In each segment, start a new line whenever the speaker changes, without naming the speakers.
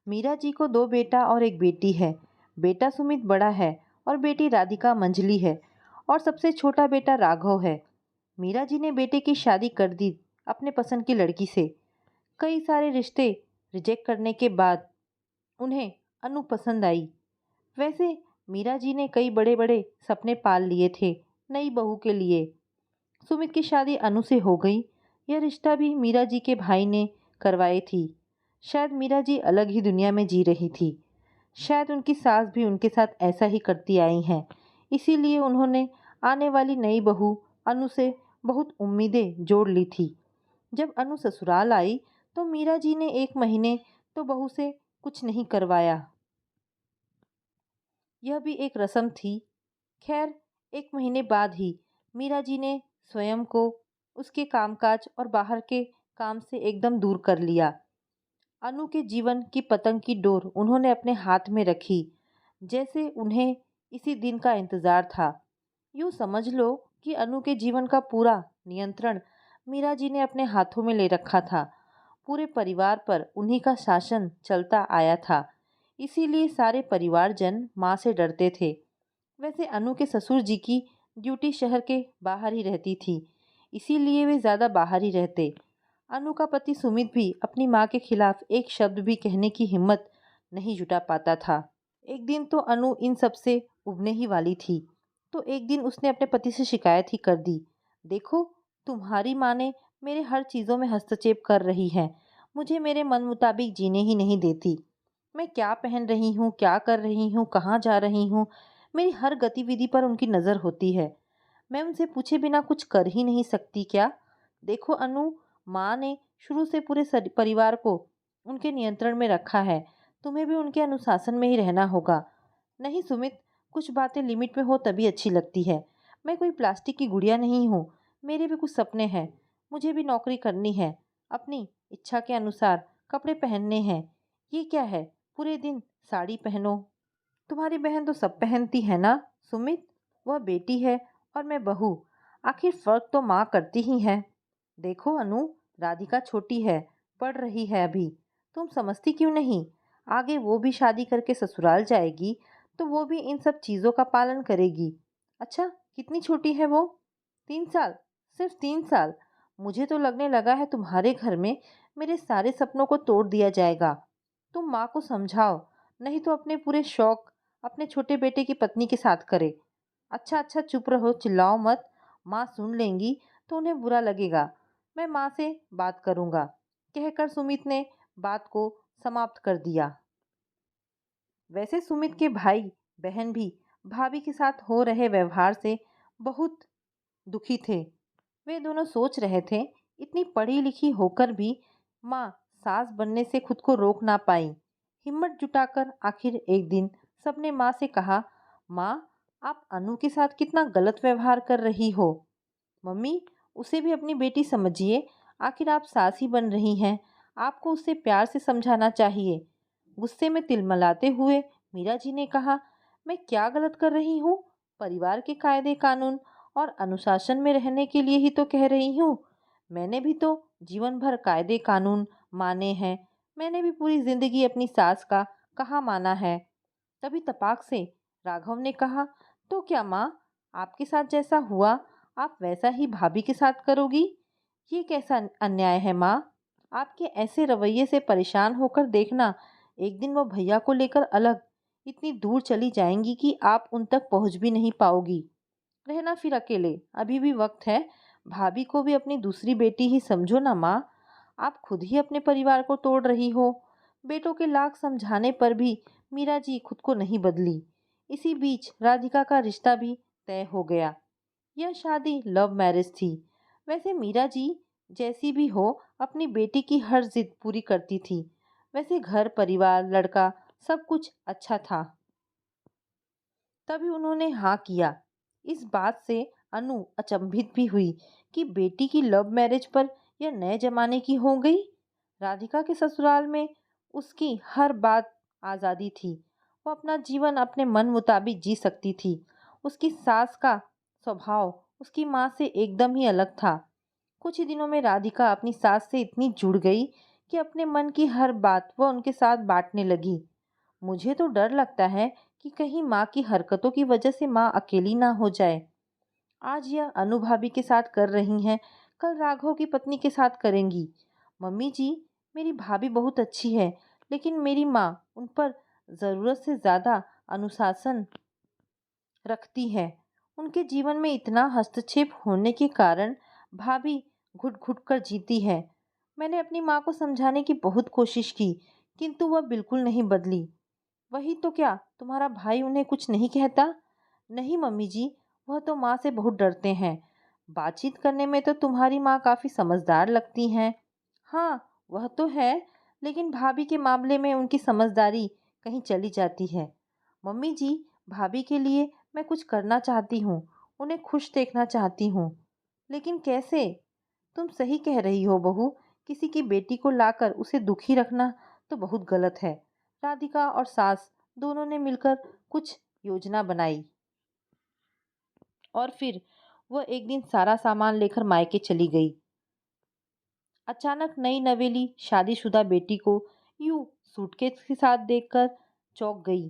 मीरा जी को दो बेटा और एक बेटी है। बेटा सुमित बड़ा है और बेटी राधिका मंजली है और सबसे छोटा बेटा राघव है। मीरा जी ने बेटे की शादी कर दी अपने पसंद की लड़की से। कई सारे रिश्ते रिजेक्ट करने के बाद उन्हें अनु पसंद आई। वैसे मीरा जी ने कई बड़े बड़े सपने पाल लिए थे नई बहू के लिए। सुमित की शादी अनु से हो गई। यह रिश्ता भी मीरा जी के भाई ने करवाई थी। शायद मीरा जी अलग ही दुनिया में जी रही थी। शायद उनकी सास भी उनके साथ ऐसा ही करती आई हैं। इसीलिए उन्होंने आने वाली नई बहू अनु से बहुत उम्मीदें जोड़ ली थी। जब अनु ससुराल आई तो मीरा जी ने एक महीने तो बहू से कुछ नहीं करवाया। यह भी एक रस्म थी। खैर, एक महीने बाद ही मीरा जी ने स्वयं को उसके कामकाज और बाहर के काम से एकदम दूर कर लिया। अनु के जीवन की पतंग की डोर उन्होंने अपने हाथ में रखी, जैसे उन्हें इसी दिन का इंतजार था। यूँ समझ लो कि अनु के जीवन का पूरा नियंत्रण मीरा जी ने अपने हाथों में ले रखा था। पूरे परिवार पर उन्हीं का शासन चलता आया था। इसीलिए सारे परिवारजन माँ से डरते थे। वैसे अनु के ससुर जी की ड्यूटी शहर के बाहर ही रहती थी, इसीलिए वे ज़्यादा बाहर ही रहते। अनु का पति सुमित भी अपनी माँ के खिलाफ एक शब्द भी कहने की हिम्मत नहीं जुटा पाता था। एक दिन तो अनु इन सब से उबने ही वाली थी, तो एक दिन उसने अपने पति से शिकायत ही कर दी। देखो, तुम्हारी माँ ने मेरे हर चीज़ों में हस्तक्षेप कर रही है। मुझे मेरे मन मुताबिक जीने ही नहीं देती। मैं क्या पहन रही हूँ, क्या कर रही हूँ, कहाँ जा रही हूँ, मेरी हर गतिविधि पर उनकी नज़र होती है। मैं उनसे पूछे बिना कुछ कर ही नहीं सकती क्या? देखो अनु, माँ ने शुरू से पूरे परिवार को उनके नियंत्रण में रखा है। तुम्हें भी उनके अनुशासन में ही रहना होगा। नहीं सुमित, कुछ बातें लिमिट में हो तभी अच्छी लगती है। मैं कोई प्लास्टिक की गुड़िया नहीं हूँ। मेरे भी कुछ सपने हैं। मुझे भी नौकरी करनी है। अपनी इच्छा के अनुसार कपड़े पहनने हैं। ये क्या है, पूरे दिन साड़ी पहनो। तुम्हारी बहन तो सब पहनती है ना सुमित। वह बेटी है और मैं बहू। आखिर फर्क तो माँ करती ही है। देखो अनु, राधिका छोटी है, पढ़ रही है अभी। तुम समझती क्यों नहीं? आगे वो भी शादी करके ससुराल जाएगी तो वो भी इन सब चीज़ों का पालन करेगी। अच्छा, कितनी छोटी है वो? 3 साल। सिर्फ 3 साल। मुझे तो लगने लगा है तुम्हारे घर में मेरे सारे सपनों को तोड़ दिया जाएगा। तुम माँ को समझाओ, नहीं तो अपने पूरे शौक अपने छोटे बेटे की पत्नी के साथ करे। अच्छा अच्छा, चुप रहो, चिल्लाओ मत। माँ सुन लेंगी तो उन्हें बुरा लगेगा। मैं माँ से बात करूँगा, कहकर सुमित ने बात को समाप्त कर दिया। वैसे सुमित के भाई बहन भी भाभी के साथ हो रहे व्यवहार से बहुत दुखी थे। वे दोनों सोच रहे थे, इतनी पढ़ी लिखी होकर भी माँ सास बनने से खुद को रोक ना पाई। हिम्मत जुटाकर आखिर एक दिन सबने माँ से कहा, माँ, आप अनु के साथ कितना गलत व्यवहार कर रही हो। मम्मी, उसे भी अपनी बेटी समझिए। आखिर आप सास ही बन रही हैं। आपको उसे प्यार से समझाना चाहिए। गुस्से में तिलमिलाते हुए मीरा जी ने कहा, मैं क्या गलत कर रही हूँ? परिवार के कायदे कानून और अनुशासन में रहने के लिए ही तो कह रही हूँ। मैंने भी तो जीवन भर कायदे कानून माने हैं। मैंने भी पूरी जिंदगी अपनी सास का कहाँ माना है। तभी तपाक से राघव ने कहा, तो क्या माँ, आपके साथ जैसा हुआ आप वैसा ही भाभी के साथ करोगी? ये कैसा अन्याय है माँ? आपके ऐसे रवैये से परेशान होकर देखना, एक दिन वो भैया को लेकर अलग इतनी दूर चली जाएंगी कि आप उन तक पहुँच भी नहीं पाओगी। रहना फिर अकेले, अभी भी वक्त है। भाभी को भी अपनी दूसरी बेटी ही समझो ना माँ। आप खुद ही अपने परिवार को तोड़ रही हो। बेटों के लाख समझाने पर भी मीरा जी खुद को नहीं बदली। इसी बीच राधिका का रिश्ता भी तय हो गया। यह शादी लव मैरिज थी। वैसे मीरा जी जैसी भी हो अपनी बेटी की हर जिद पूरी करती थी। वैसे घर परिवार लड़का सब कुछ अच्छा था, तभी उन्होंने हाँ किया। इस बात से अनु अचंभित भी हुई कि बेटी की लव मैरिज पर यह नए जमाने की हो गई। राधिका के ससुराल में उसकी हर बात आज़ादी थी। वो अपना जीवन अपने मन मुताबिक जी सकती थी। उसकी सास का स्वभाव उसकी माँ से एकदम ही अलग था। कुछ ही दिनों में राधिका अपनी सास से इतनी जुड़ गई कि अपने मन की हर बात वह उनके साथ बांटने लगी। मुझे तो डर लगता है कि कहीं माँ की हरकतों की वजह से माँ अकेली ना हो जाए। आज यह अनु भाभी के साथ कर रही हैं, कल राघव की पत्नी के साथ करेंगी। मम्मी जी, मेरी भाभी बहुत अच्छी है, लेकिन मेरी माँ उन पर ज़रूरत से ज़्यादा अनुशासन रखती है। उनके जीवन में इतना हस्तक्षेप होने के कारण भाभी घुट-घुट कर जीती है। मैंने अपनी माँ को समझाने की बहुत कोशिश की, किंतु वह बिल्कुल नहीं बदली। वही तो क्या, तुम्हारा भाई उन्हें कुछ नहीं कहता? नहीं मम्मी जी, वह तो माँ से बहुत डरते हैं। बातचीत करने में तो तुम्हारी माँ काफ़ी समझदार लगती हैं। हाँ, वह तो है, लेकिन भाभी के मामले में उनकी समझदारी कहीं चली जाती है। मम्मी जी, भाभी के लिए मैं कुछ करना चाहती हूँ, उन्हें खुश देखना चाहती हूँ। लेकिन कैसे? तुम सही कह रही हो बहू, किसी की बेटी को लाकर उसे दुखी रखना तो बहुत गलत है। राधिका और सास दोनों ने मिलकर कुछ योजना बनाई और फिर वह एक दिन सारा सामान लेकर मायके चली गई। अचानक नई नवेली शादीशुदा बेटी को यूं सूटकेस के साथ देखकर चौंक गई।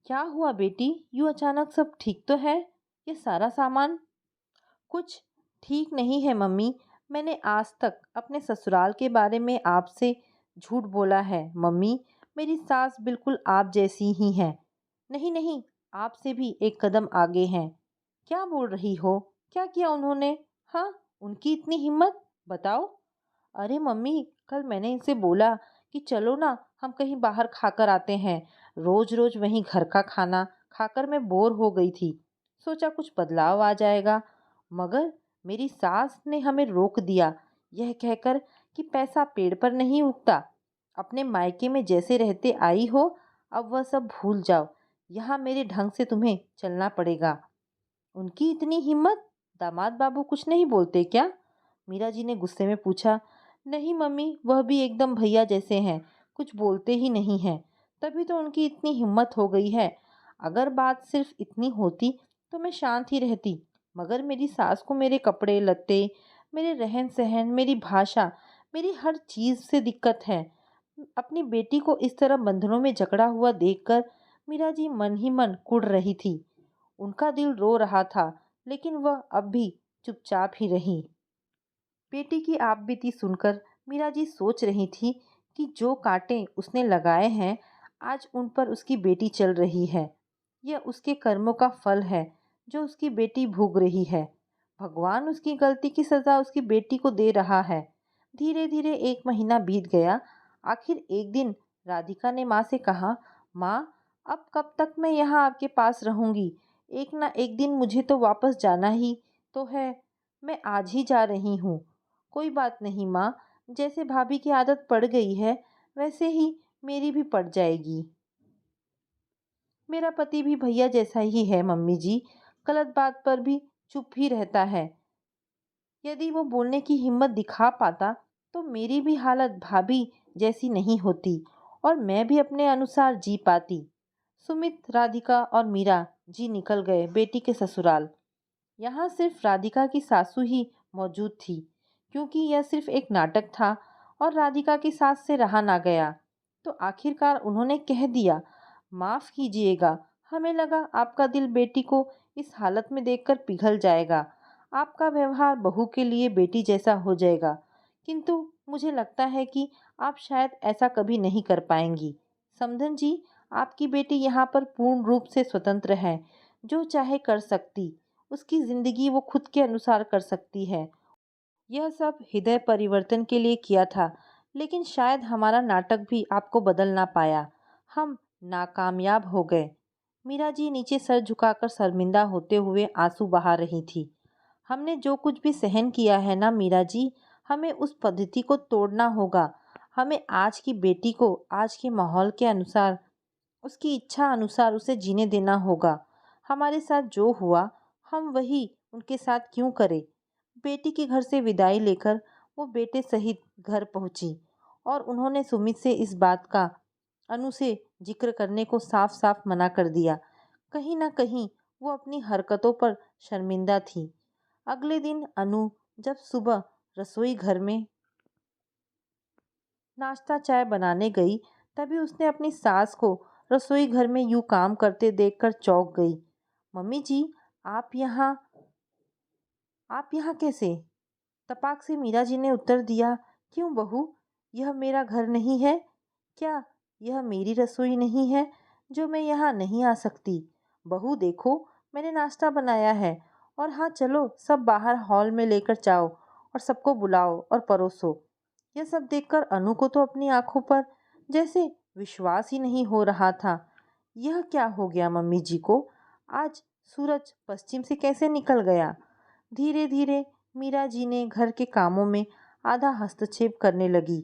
क्या हुआ बेटी, यूं अचानक सब ठीक तो है? ये सारा सामान? कुछ ठीक नहीं है मम्मी। मैंने आज तक अपने ससुराल के बारे में आपसे झूठ बोला है मम्मी। मेरी सास बिल्कुल आप जैसी ही हैं। नहीं नहीं, आपसे भी एक कदम आगे हैं। क्या बोल रही हो? क्या किया उन्होंने? हाँ, उनकी इतनी हिम्मत? बताओ। अरे मम्मी, कल मैंने इनसे बोला कि चलो ना हम कहीं बाहर खाकर आते हैं। रोज रोज वहीं घर का खाना खाकर मैं बोर हो गई थी। सोचा कुछ बदलाव आ जाएगा। मगर मेरी सास ने हमें रोक दिया, यह कहकर कि पैसा पेड़ पर नहीं उगता। अपने मायके में जैसे रहते आई हो, अब वह सब भूल जाओ। यहाँ मेरे ढंग से तुम्हें चलना पड़ेगा। उनकी इतनी हिम्मत? दामाद बाबू कुछ नहीं बोलते क्या? मीरा जी ने गुस्से में पूछा। नहीं मम्मी, वह भी एकदम भैया जैसे हैं, कुछ बोलते ही नहीं हैं। तभी तो उनकी इतनी हिम्मत हो गई है। अगर बात सिर्फ इतनी होती तो मैं शांत ही रहती। मगर मेरी सास को मेरे कपड़े लत्ते, मेरे रहन सहन, मेरी भाषा, मेरी हर चीज़ से दिक्कत है। अपनी बेटी को इस तरह बंधनों में जकड़ा हुआ देखकर मीरा जी मन ही मन कुढ़ रही थी। उनका दिल रो रहा था, लेकिन वह अब भी चुपचाप ही रही। बेटी की आपबीती सुनकर मीरा जी सोच रही थी कि जो कांटे उसने लगाए हैं, आज उन पर उसकी बेटी चल रही है। यह उसके कर्मों का फल है जो उसकी बेटी भोग रही है। भगवान उसकी गलती की सजा उसकी बेटी को दे रहा है। धीरे धीरे एक महीना बीत गया। आखिर एक दिन राधिका ने माँ से कहा, माँ, अब कब तक मैं यहाँ आपके पास रहूंगी? एक ना एक दिन मुझे तो वापस जाना ही तो है। मैं आज ही जा रही हूँ। कोई बात नहीं माँ, जैसे भाभी की आदत पड़ गई है वैसे ही मेरी भी पड़ जाएगी। मेरा पति भी भैया जैसा ही है मम्मी जी, गलत बात पर भी चुप ही रहता है। यदि वो बोलने की हिम्मत दिखा पाता तो मेरी भी हालत भाभी जैसी नहीं होती और मैं भी अपने अनुसार जी पाती। सुमित, राधिका और मीरा जी निकल गए बेटी के ससुराल। यहाँ सिर्फ राधिका की सासू ही मौजूद थी, क्योंकि यह सिर्फ एक नाटक था और राधिका की सास से रहा ना गया। तो आखिरकार उन्होंने कह दिया, माफ़ कीजिएगा, हमें लगा आपका दिल बेटी को इस हालत में देखकर पिघल जाएगा, आपका व्यवहार बहू के लिए बेटी जैसा हो जाएगा, किंतु मुझे लगता है कि आप शायद ऐसा कभी नहीं कर पाएंगी। समधन जी, आपकी बेटी यहाँ पर पूर्ण रूप से स्वतंत्र है, जो चाहे कर सकती, उसकी ज़िंदगी वो खुद के अनुसार कर सकती है। यह सब हृदय परिवर्तन के लिए किया था, लेकिन शायद हमारा नाटक भी आपको बदल ना पाया। हम नाकामयाब हो गए। मीरा जी नीचे सर झुकाकर शर्मिंदा होते हुए आंसू बहा रही थी। हमने जो कुछ भी सहन किया है ना मीरा जी, हमें उस पद्धति को तोड़ना होगा। हमें आज की बेटी को आज के माहौल के अनुसार, उसकी इच्छा अनुसार उसे जीने देना होगा। हमारे साथ जो हुआ, हम वही उनके साथ क्यों करें? बेटी के घर से विदाई लेकर वो बेटे सहित घर पहुंची और उन्होंने सुमित से इस बात का अनु से जिक्र करने को साफ साफ मना कर दिया। कहीं ना कहीं वो अपनी हरकतों पर शर्मिंदा थी। अगले दिन अनु जब सुबह रसोई घर में नाश्ता चाय बनाने गई, तभी उसने अपनी सास को रसोई घर में यूं काम करते देखकर चौंक गई। मम्मी जी, आप यहाँ आप यहाँ कैसे? तपाक से मीरा जी ने उत्तर दिया। क्यों बहू, यह मेरा घर नहीं है क्या? यह मेरी रसोई नहीं है जो मैं यहाँ नहीं आ सकती? बहू देखो, मैंने नाश्ता बनाया है। और हाँ चलो, सब बाहर हॉल में लेकर जाओ और सबको बुलाओ और परोसो। यह सब देखकर अनु को तो अपनी आंखों पर जैसे विश्वास ही नहीं हो रहा था। यह क्या हो गया मम्मी जी को? आज सूरज पश्चिम से कैसे निकल गया? धीरे धीरे मीरा जी ने घर के कामों में आधा हस्तक्षेप करने लगी।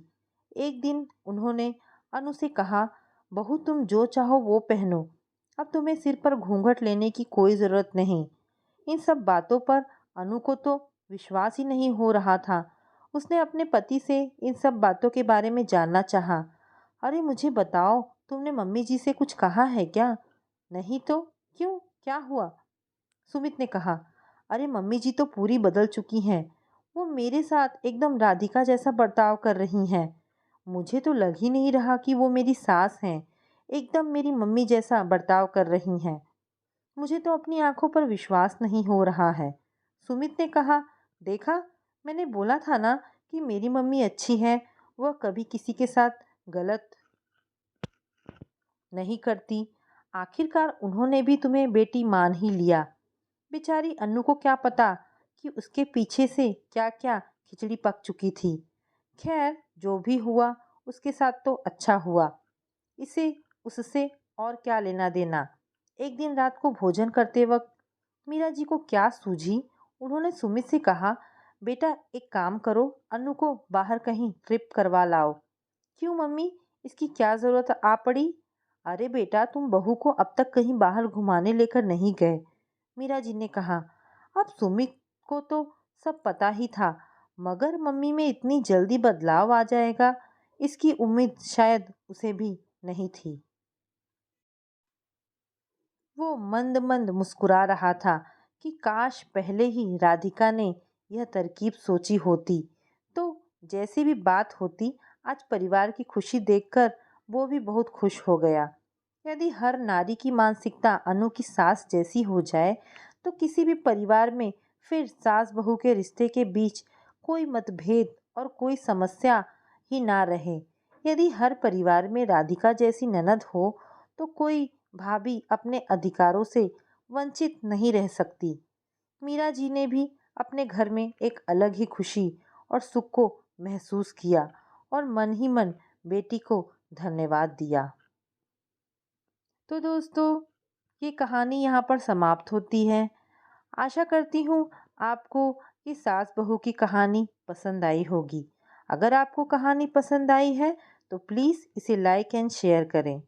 एक दिन उन्होंने अनु से कहा, बहू तुम जो चाहो वो पहनो, अब तुम्हें सिर पर घूंघट लेने की कोई ज़रूरत नहीं। इन सब बातों पर अनु को तो विश्वास ही नहीं हो रहा था। उसने अपने पति से इन सब बातों के बारे में जानना चाहा। अरे मुझे बताओ, तुमने मम्मी जी से कुछ कहा है क्या? नहीं तो क्यों, क्या हुआ? सुमित ने कहा। अरे मम्मी जी तो पूरी बदल चुकी हैं। वो मेरे साथ एकदम राधिका जैसा बर्ताव कर रही हैं। मुझे तो लग ही नहीं रहा कि वो मेरी सास हैं। एकदम मेरी मम्मी जैसा बर्ताव कर रही हैं। मुझे तो अपनी आंखों पर विश्वास नहीं हो रहा है। सुमित ने कहा, देखा, मैंने बोला था ना कि मेरी मम्मी अच्छी है। वह कभी किसी के साथ गलत नहीं करती। आखिरकार उन्होंने भी तुम्हें बेटी मान ही लिया। बेचारी अन्नू को क्या पता कि उसके पीछे से क्या क्या खिचड़ी पक चुकी थी। खैर, जो भी हुआ उसके साथ तो अच्छा हुआ। इसे उससे और क्या लेना देना। एक दिन रात को भोजन करते वक्त मीरा जी को क्या सूझी, उन्होंने सुमित से कहा, बेटा एक काम करो, अन्नू को बाहर कहीं ट्रिप करवा लाओ। क्यों मम्मी, इसकी क्या ज़रूरत आ पड़ी? अरे बेटा, तुम बहू को अब तक कहीं बाहर घुमाने लेकर नहीं गए। मीरा जी ने कहा। अब सुमित को तो सब पता ही था, मगर मम्मी में इतनी जल्दी बदलाव आ जाएगा, इसकी उम्मीद शायद उसे भी नहीं थी। वो मंद मंद मुस्कुरा रहा था कि काश पहले ही राधिका ने यह तरकीब सोची होती, तो जैसी भी बात होती, आज परिवार की खुशी देखकर वो भी बहुत खुश हो गया। यदि हर नारी की मानसिकता अनु की सास जैसी हो जाए, तो किसी भी परिवार में फिर सास बहू के रिश्ते के बीच कोई मतभेद और कोई समस्या ही ना रहे। यदि हर परिवार में राधिका जैसी ननद हो, तो कोई भाभी अपने अधिकारों से वंचित नहीं रह सकती। मीरा जी ने भी अपने घर में एक अलग ही खुशी और सुख को महसूस किया और मन ही मन बेटी को धन्यवाद दिया। तो दोस्तों, ये कहानी यहाँ पर समाप्त होती है। आशा करती हूँ आपको ये सास बहू की कहानी पसंद आई होगी। अगर आपको कहानी पसंद आई है तो प्लीज़ इसे लाइक एंड शेयर करें।